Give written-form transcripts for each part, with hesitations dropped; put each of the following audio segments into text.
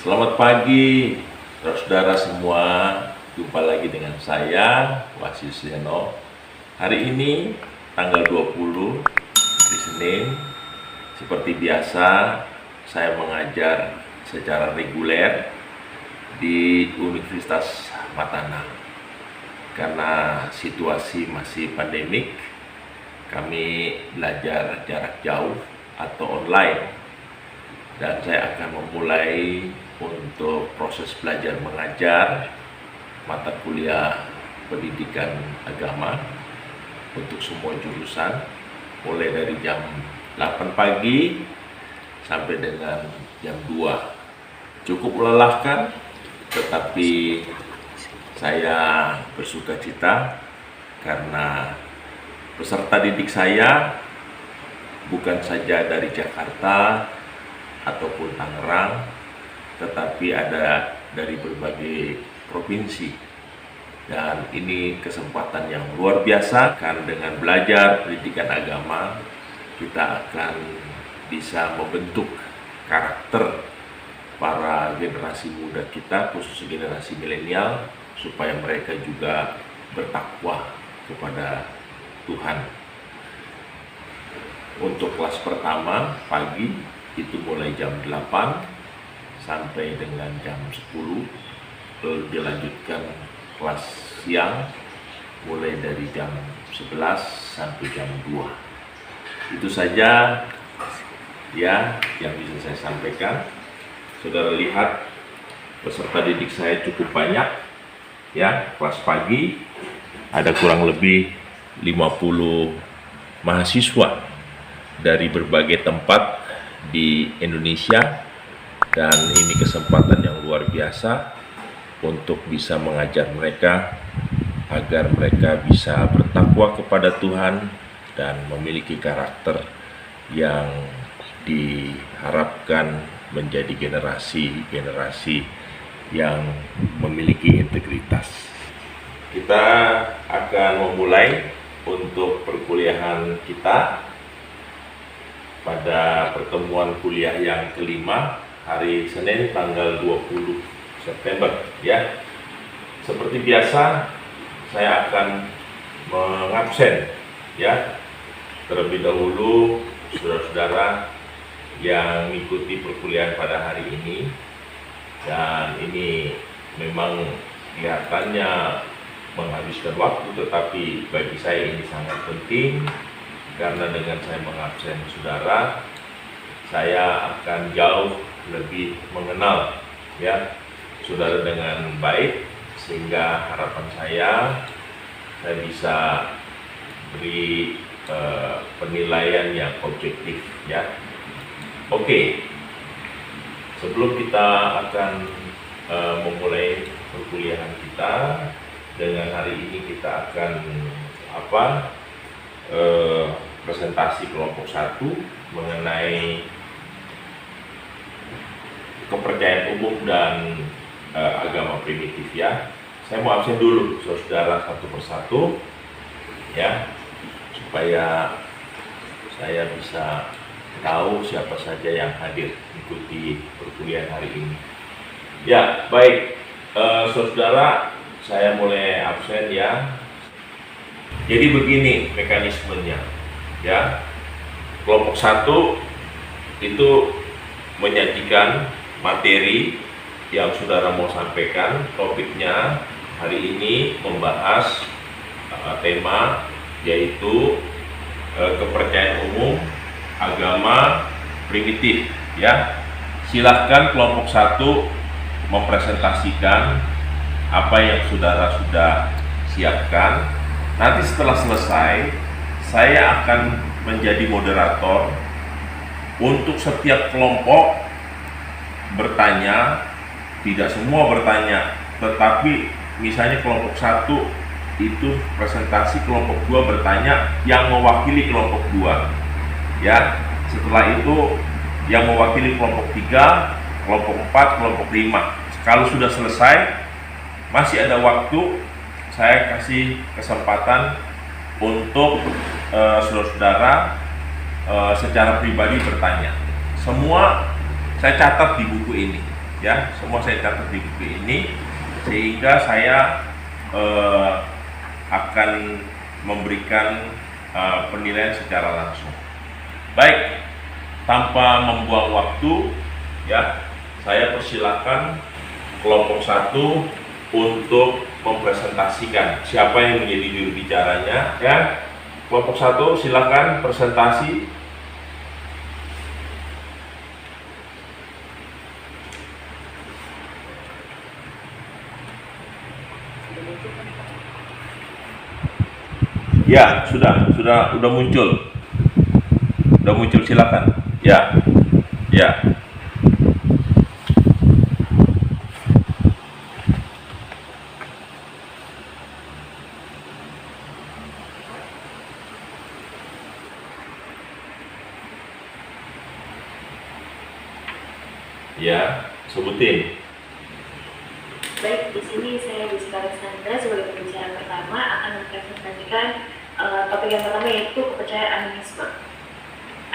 Selamat pagi, saudara semua. Jumpa lagi dengan saya, Wahyu Seno. Hari ini, tanggal 20, hari Senin. Seperti biasa, saya mengajar secara reguler di Universitas Mataram. Karena situasi masih pandemik, kami belajar jarak jauh atau online. Dan saya akan memulai untuk proses belajar mengajar mata kuliah pendidikan agama untuk semua jurusan mulai dari jam 8 pagi sampai dengan jam 2. Cukup melelahkan, tetapi saya bersuka cita karena peserta didik saya bukan saja dari Jakarta ataupun Tangerang, tetapi ada dari berbagai provinsi. Dan ini kesempatan yang luar biasa, karena dengan belajar pendidikan agama kita akan bisa membentuk karakter para generasi muda kita, khususnya generasi milenial, supaya mereka juga bertakwa kepada Tuhan. Untuk kelas pertama pagi itu mulai jam 8 sampai dengan jam 10, lalu dilanjutkan kelas siang mulai dari jam 11 sampai jam 2. Itu saja ya yang bisa saya sampaikan. Saudara lihat peserta didik saya cukup banyak ya. Kelas pagi ada kurang lebih 50 mahasiswa dari berbagai tempat di Indonesia, dan ini kesempatan yang luar biasa untuk bisa mengajar mereka agar mereka bisa bertakwa kepada Tuhan dan memiliki karakter yang diharapkan menjadi generasi yang memiliki integritas. Kita akan memulai untuk perkuliahan kita pada pertemuan kuliah yang kelima hari Senin tanggal 20 September ya. Seperti biasa saya akan mengabsen ya. Terlebih dahulu saudara-saudara yang mengikuti perkuliahan pada hari ini, dan ini memang kelihatannya menghabiskan waktu, tetapi bagi saya ini sangat penting. Karena dengan saya mengabsen saudara, saya akan jauh lebih mengenal ya saudara dengan baik, sehingga harapan saya bisa beri penilaian yang objektif ya. Oke, sebelum kita akan memulai perkuliahan kita, dengan hari ini kita akan presentasi kelompok 1 mengenai kepercayaan umum dan agama primitif ya. Saya mau absen dulu saudara satu persatu ya, supaya saya bisa tahu siapa saja yang hadir mengikuti perkuliahan hari ini. Ya, baik, saudara, saya mulai absen ya. Jadi begini mekanismenya ya. Kelompok 1 itu menyajikan materi yang saudara mau sampaikan. Topiknya hari ini membahas tema yaitu kepercayaan umum agama primitif ya. Silahkan kelompok 1 mempresentasikan apa yang saudara sudah siapkan. Nanti setelah selesai, saya akan menjadi moderator untuk setiap kelompok bertanya. Tidak semua bertanya, tetapi misalnya kelompok 1 itu presentasi, kelompok 2 bertanya yang mewakili kelompok 2 ya. Setelah itu yang mewakili kelompok 3, kelompok 4, kelompok 5. Kalau sudah selesai, masih ada waktu, saya kasih kesempatan untuk saudara-saudara secara pribadi bertanya. Semua saya catat di buku ini. ya, semua saya catat di buku ini sehingga saya akan memberikan penilaian secara langsung. Baik, tanpa membuang waktu, ya, saya persilakan kelompok 1 untuk mempresentasikan siapa yang menjadi juru bicaranya, ya. Kelompok 1 silakan presentasi. Ya, sudah muncul. Sudah muncul, silakan. Ya. Ya. Ya, sebutin. Baik, di sini saya Rizka Sandra sebagai pembicara pertama akan mempresentasikan topik yang pertama, yaitu kepercayaan animisme.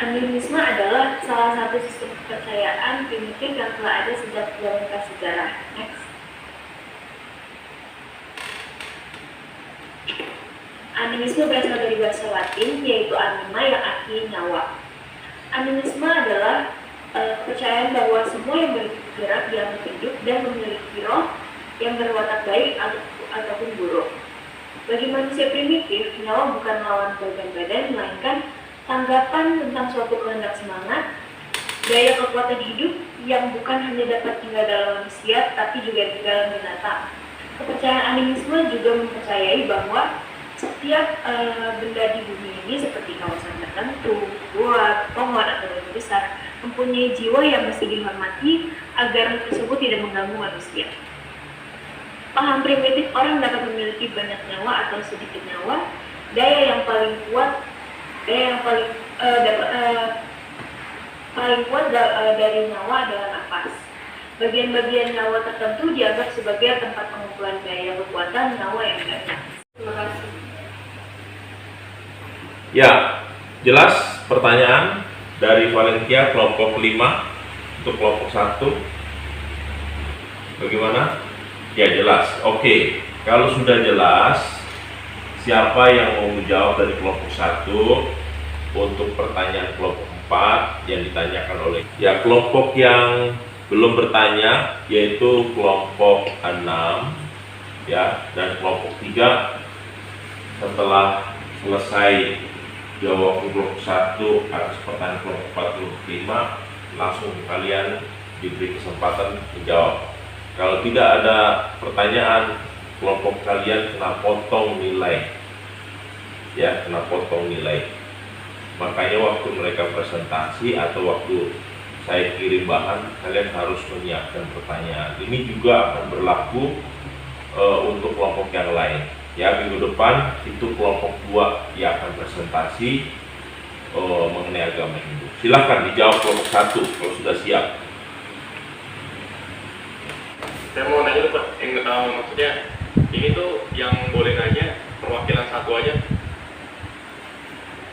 Animisme adalah salah satu sistem kepercayaan primitif yang telah ada sejak zaman prasejarah. Next. Animisme berasal dari bahasa Latin, yaitu anima yang artinya nyawa. Animisme adalah kepercayaan bahwa semua yang bergerak di alam hidup dan memiliki roh yang berwatak baik ataupun buruk. Bagi manusia primitif, nyawa bukan lawan badan, melainkan tanggapan tentang suatu kehendak semangat, daya kekuatan hidup yang bukan hanya dapat tinggal dalam manusia, tapi juga di dalam binatang. Kepercayaan animisme juga mempercayai bahwa setiap benda di bumi ini, seperti kawasan tertentu, gua, pohon, atau batu besar, mempunyai jiwa yang mesti dihormati agar tersebut tidak mengganggu manusia. Paham primitif orang dapat memiliki banyak nyawa atau sedikit nyawa. Daya yang paling kuat dari nyawa adalah nafas. Bagian-bagian nyawa tertentu dianggap sebagai tempat pengumpulan daya kekuatan nyawa yang banyak. Terima kasih. Ya, jelas pertanyaan dari Valentia kelompok 5 untuk kelompok 1. Bagaimana? Ya, jelas. Oke, kalau sudah jelas, siapa yang mau menjawab dari kelompok 1 untuk pertanyaan kelompok 4 yang ditanyakan oleh kelompok yang belum bertanya, yaitu kelompok 6 dan kelompok 3. Setelah selesai jawab kelompok 1 atas pertanyaan kelompok 45, langsung kalian diberi kesempatan menjawab. Kalau tidak ada pertanyaan, kelompok kalian kena potong nilai, kena potong nilai. Makanya waktu mereka presentasi atau waktu saya kirim bahan, kalian harus menyiapkan pertanyaan. Ini juga akan berlaku untuk kelompok yang lain. Minggu depan itu kelompok 2 yang akan presentasi mengenai agama Hindu. Silahkan dijawab kelompok 1 kalau sudah siap. Saya mau nanya tuh Pak, maksudnya ini tuh yang boleh nanya perwakilan 1 aja?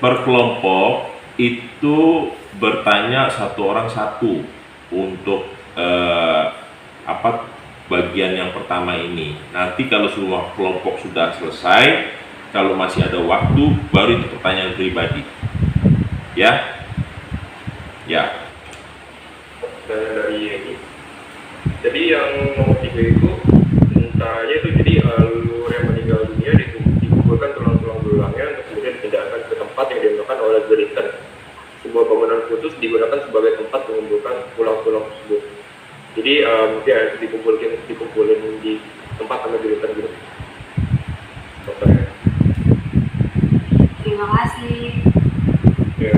Per kelompok itu bertanya 1 orang 1 untuk bagian yang pertama ini. Nanti kalau semua kelompok sudah selesai, kalau masih ada waktu, baru itu pertanyaan pribadi. Ya. Pertanyaan dari ini. Jadi yang nomor 3 itu ceritanya itu, jadi leluhur yang meninggal dunia dikumpulkan tulang-tulang belulangnya untuk kemudian dipindahkan ke tempat yang dinamakan oleh Geritan. Sebuah bangunan khusus digunakan sebagai tempat mengumpulkan tulang-tulang tersebut. Jadi dikumpulin di tempat sama Geritan gitu. Terima kasih. Ya.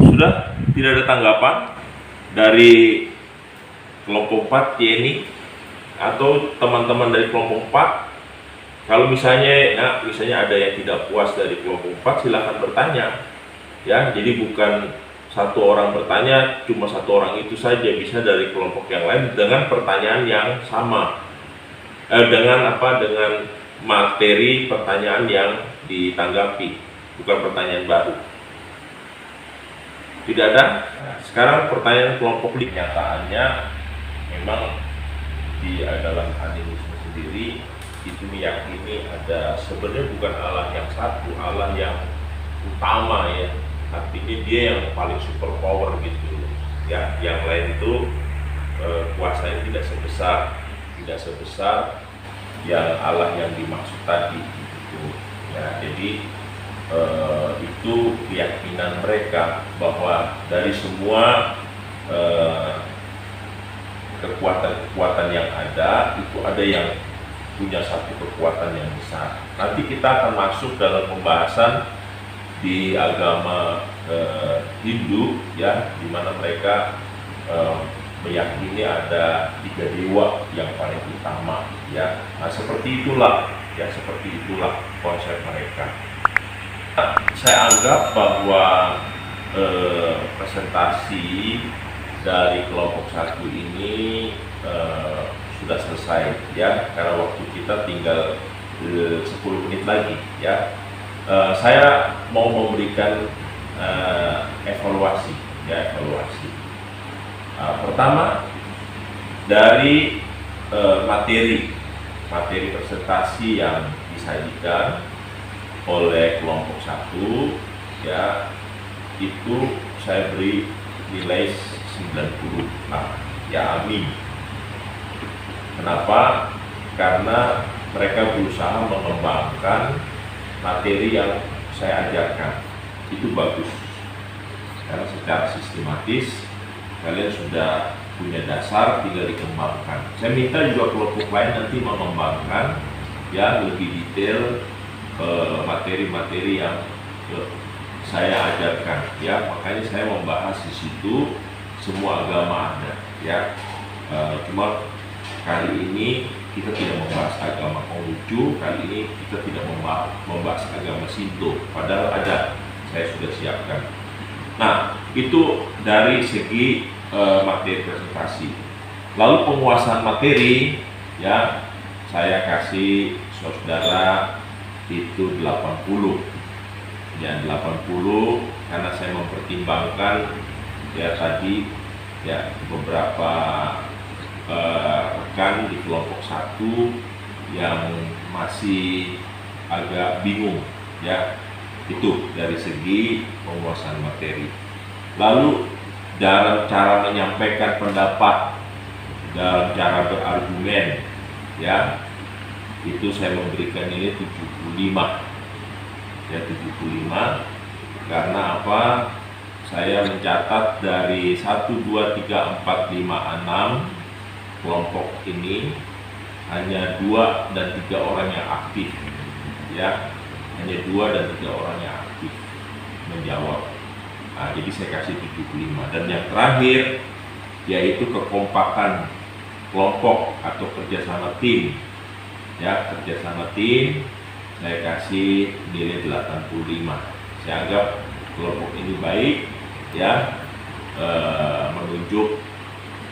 Sudah tidak ada tanggapan dari kelompok 4 Yeni atau teman-teman dari kelompok 4. Kalau misalnya ada yang tidak puas dari kelompok 4, silahkan bertanya. Jadi bukan 1 orang bertanya, cuma 1 orang itu saja, bisa dari kelompok yang lain dengan pertanyaan yang sama, dengan materi pertanyaan yang ditanggapi, bukan pertanyaan baru. Tidak ada. Nah, sekarang pertanyaan kelompok kenyataannya memang di dalam animisme sendiri itu meyakini ada sebenarnya bukan Allah yang satu, Allah yang utama ya. Artinya dia yang paling super power gitu ya. Yang lain itu kuasanya tidak sebesar yang Allah yang dimaksud tadi gitu. Ya, jadi itu keyakinan mereka bahwa dari semua kekuatan-kekuatan yang ada itu ada yang punya satu kekuatan yang besar. Nanti kita akan masuk dalam pembahasan di agama Hindu ya, di mana mereka meyakini ada 3 dewa yang paling utama ya. Nah, seperti itulah konsep mereka. Nah, saya anggap bahwa presentasi dari kelompok 1 ini sudah selesai ya, karena waktu kita tinggal 10 menit lagi ya. Saya mau memberikan evaluasi. Pertama dari materi presentasi yang disajikan oleh kelompok 1 ya, itu saya beri nilai 90 ya, amin. Kenapa? Karena mereka berusaha mengembangkan materi yang saya ajarkan. Itu bagus karena secara sistematis kalian sudah punya dasar, tinggal dikembangkan. Saya minta juga kelompok lain nanti mengembangkan ya lebih detail materi-materi yang saya ajarkan ya. Makanya saya membahas di situ semua agama ada ya. Cuma kali ini kita tidak membahas agama Konghucu, kali ini kita tidak membahas agama Shinto, padahal ada, saya sudah siapkan. Nah, itu dari segi materi presentasi. Lalu penguasaan materi ya, saya kasih saudara itu 80 ya, 80 karena saya mempertimbangkan ya tadi ya beberapa rekan di kelompok 1 yang masih agak bingung ya, itu dari segi penguasaan materi. Lalu dalam cara menyampaikan pendapat, dalam cara berargumen ya, itu saya memberikan ini 75 ya, 75 karena apa? Saya mencatat dari 1, 2, 3, 4, 5, 6 kelompok ini hanya 2 dan 3 orang yang aktif ya, hanya 2 dan 3 orang yang aktif menjawab. Nah, jadi saya kasih 75. Dan yang terakhir yaitu kekompakan kelompok atau kerjasama tim ya, kerjasama tim saya kasih nilai 85. Saya anggap kelompok ini baik ya, menunjuk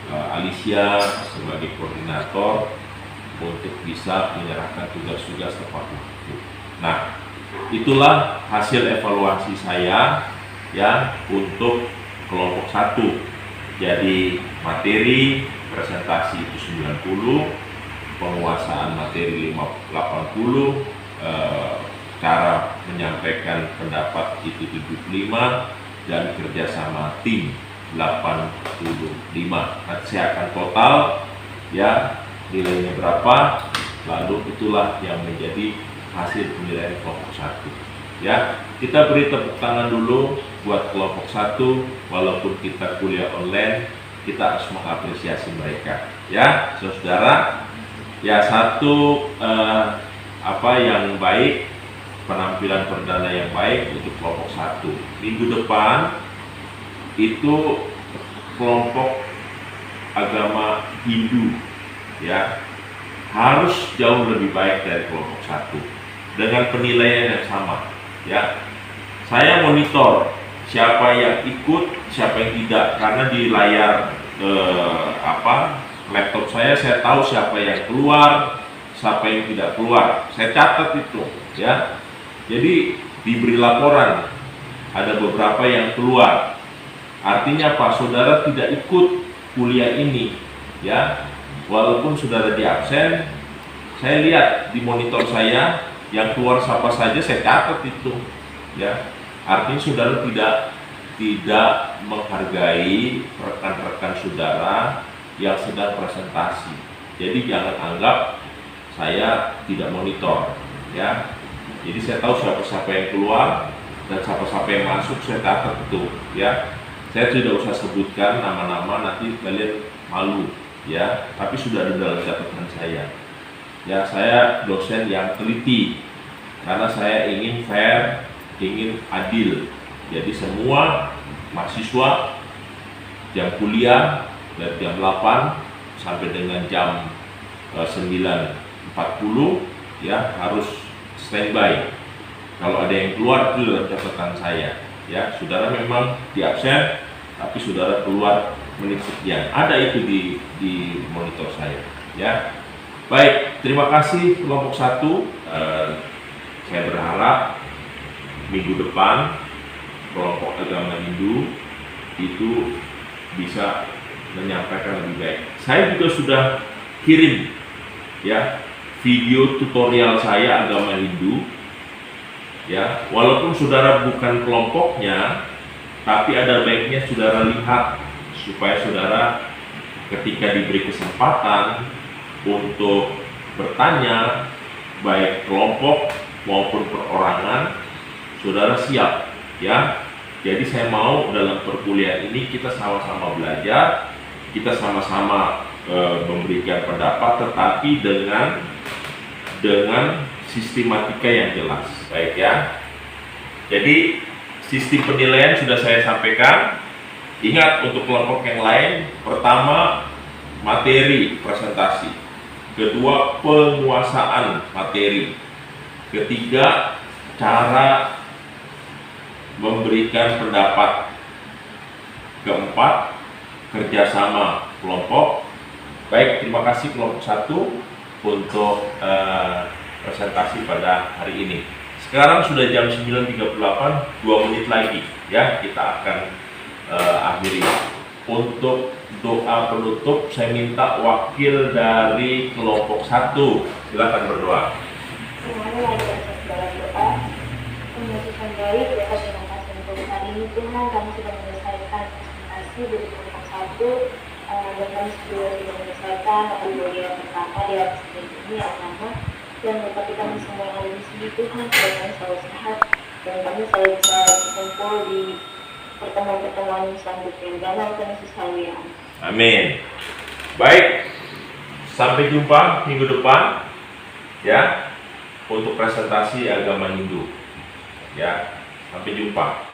Alicia sebagai koordinator untuk bisa menyerahkan tugas-tugas tepat waktu. Nah, itulah hasil evaluasi saya ya untuk kelompok 1. Jadi materi presentasi itu 90, penguasaan materi 80, cara menyampaikan pendapat itu 75, dan kerjasama tim 85. Nanti saya akan total ya nilainya berapa, lalu itulah yang menjadi hasil penilaian kelompok 1 ya. Kita beri tepuk tangan dulu buat kelompok 1. Walaupun kita kuliah online, kita harus mengapresiasi mereka ya, saudara ya. Satu yang baik, penampilan perdana yang baik untuk kelompok 1. Minggu depan itu kelompok agama Hindu ya, harus jauh lebih baik dari kelompok 1 dengan penilaian yang sama ya. Saya monitor siapa yang ikut, siapa yang tidak, karena di layar laptop saya tahu siapa yang keluar, siapa yang tidak keluar, saya catat itu ya. Jadi diberi laporan ada beberapa yang keluar Artinya apa? Saudara tidak ikut kuliah ini, ya. Walaupun saudara di absen, saya lihat di monitor saya yang keluar siapa saja saya catat itu, ya. Artinya saudara tidak menghargai rekan-rekan saudara yang sedang presentasi. Jadi jangan anggap saya tidak monitor, ya. Jadi saya tahu siapa-siapa yang keluar dan siapa-siapa yang masuk, saya catat itu, ya. Saya tidak usah sebutkan nama-nama, nanti kalian malu, ya. Tapi sudah ada dalam catatan saya. Ya, saya dosen yang teliti karena saya ingin fair, ingin adil. Jadi semua mahasiswa jam kuliah dari jam 8 sampai dengan jam 9.40 ya harus standby. Kalau ada yang keluar itu dalam catatan saya, ya. Saudara memang di absen, tapi saudara keluar menit sekian. Ada itu di monitor saya, ya. Baik, terima kasih kelompok 1. Saya berharap minggu depan kelompok agama Hindu itu bisa menyampaikan lebih baik. Saya juga sudah kirim, ya, video tutorial saya agama Hindu, ya. Walaupun saudara bukan kelompoknya, tapi ada baiknya saudara lihat supaya saudara ketika diberi kesempatan untuk bertanya baik kelompok maupun perorangan, saudara siap, ya. Jadi saya mau dalam perkuliahan ini kita sama-sama belajar, kita sama-sama memberikan pendapat, tetapi dengan sistematika yang jelas, baik ya. Jadi sistem penilaian sudah saya sampaikan. Ingat untuk kelompok yang lain, pertama materi presentasi, kedua penguasaan materi, ketiga cara memberikan pendapat, keempat kerjasama kelompok. Baik, terima kasih kelompok 1 untuk presentasi pada hari ini. Sekarang sudah jam 9.38, 2 menit lagi ya kita akan akhiri. Untuk doa penutup saya minta wakil dari kelompok 1, silakan berdoa. Semuanya lancar segala doa. Menyusun baik, ya terima kasih untuk hari ini Tuhan, kami sudah menyelesaikan presentasi dari kelompok 1 dan kami sudah menyelesaikan materi yang pertama di atas ini yang pertama, dan berkati kami semua yang ada di sini Tuhan, supaya kami selalu sehat dan kami selalu bisa berkumpul di pertemuan-pertemuan selanjutnya. Dalam nama Yesus Haleluya. Amin. Baik, sampai jumpa minggu depan ya untuk presentasi agama Hindu. Ya, sampai jumpa.